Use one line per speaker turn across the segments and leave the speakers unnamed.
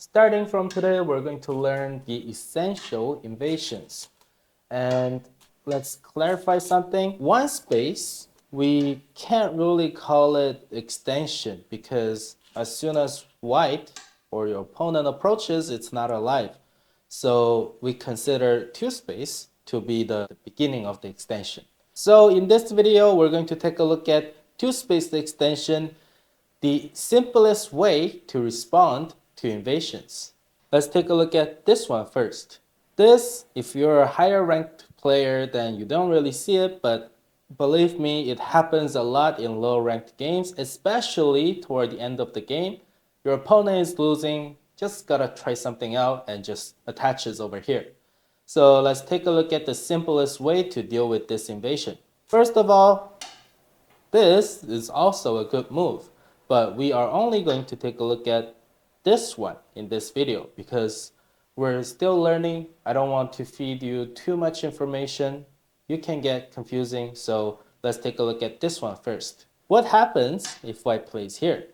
Starting from today, we're going to learn the essential invasions. And let's clarify something. One space, we can't really call it extension because as soon as white or your opponent approaches, it's not alive. So we consider two space to be the beginning of the extension. So in this video, we're going to take a look at two space extension, the simplest way to respond to invasions. Let's take a look at this one first. This, if you're a higher ranked player, then you don't really see it, but believe me, it happens a lot in low ranked games, especially toward the end of the game. Your opponent is losing, just gotta try something out and just attaches over here. So let's take a look at the simplest way to deal with this invasion. First of all, this is also a good move, but we are only going to take a look at this one in this video because we're still learning. I don't want to feed you too much information. You can get confusing, so let's take a look at this one first. What happens if white plays here?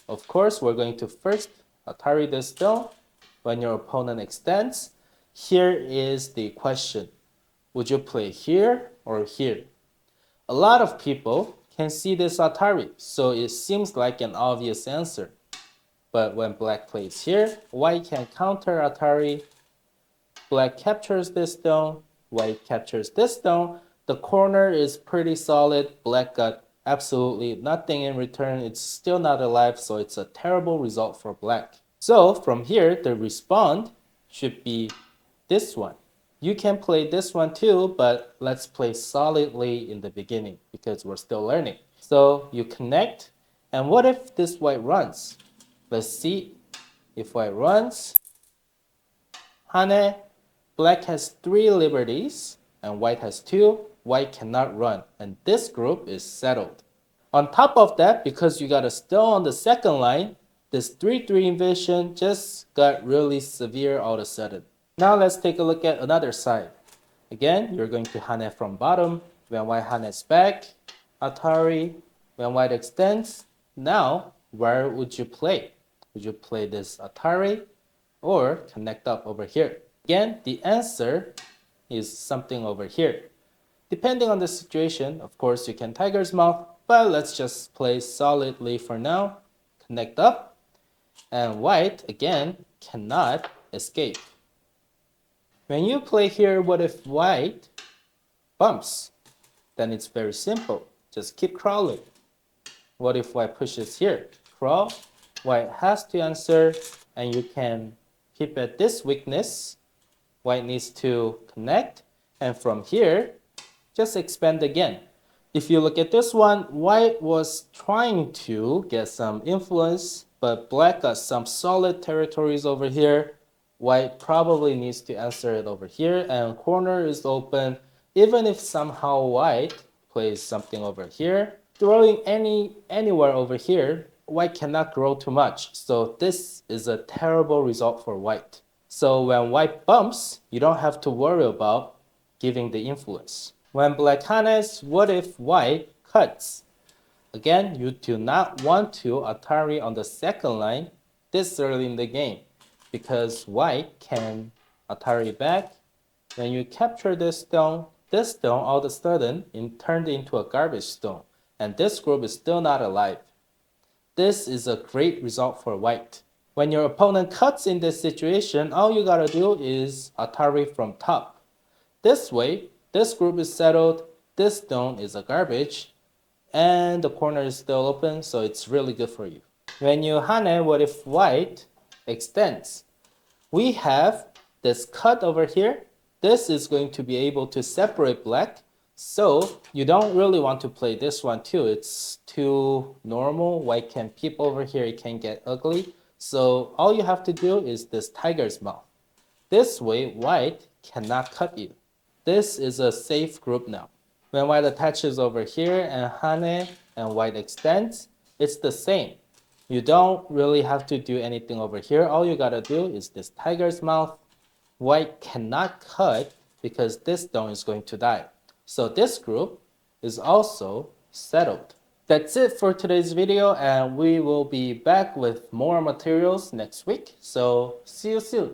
Of course, we're going to first Atari this stone. When your opponent extends, here is the question. Would you play here or here? A lot of people can see this Atari, so it seems like an obvious answer. But when black plays here, white can counter Atari. Black captures this stone, white captures this stone. The corner is pretty solid. Black got absolutely nothing in return. It's still not alive, so it's a terrible result for black. So from here, the respond should be this one. You can play this one too, but let's play solidly in the beginning because we're still learning. So you connect, and what if this white runs? Let's see if white runs. Hane, black has 3 liberties and white has 2. White cannot run, and this group is settled. On top of that, because you got a stone on the second line, this 3-3 invasion just got really severe all of a sudden. Now let's take a look at another side. Again, you're going to Hane from bottom. When white Hane's back, Atari. When white extends, now where would you play? Would you play this Atari or connect up over here? Again, the answer is something over here. Depending on the situation, of course, you can tiger's mouth, but let's just play solidly for now. Connect up, and white, again, cannot escape. When you play here, what if white bumps? Then it's very simple. Just keep crawling. What if white pushes here? Crawl. White has to answer, and you can keep at this weakness. White needs to connect, and from here, just expand again. If you look at this one, white was trying to get some influence, but black got some solid territories over here. White probably needs to answer it over here, and corner is open. Even if somehow white plays something over here, throwing anywhere over here, white cannot grow too much. So this is a terrible result for white. So when white bumps, you don't have to worry about giving the influence. When black hanes, what if white cuts? Again, you do not want to Atari on the second line this early in the game, because white can Atari back. When you capture this stone all of a sudden turned into a garbage stone, and this group is still not alive. This is a great result for white. When your opponent cuts in this situation, all you gotta do is Atari from top. This way, this group is settled, this stone is a garbage, and the corner is still open, so it's really good for you. When you Hane, what if white extends? We have this cut over here. This is going to be able to separate black, so you don't really want to play this one too. It's too normal. White can peep over here, it can get ugly. So all you have to do is this tiger's mouth. This way, white cannot cut you. This is a safe group now. When white attaches over here and Hane and white extends, it's the same. You don't really have to do anything over here. All you gotta do is this tiger's mouth. White cannot cut because this stone is going to die. So this group is also settled. That's it for today's video, and we will be back with more materials next week. So see you soon.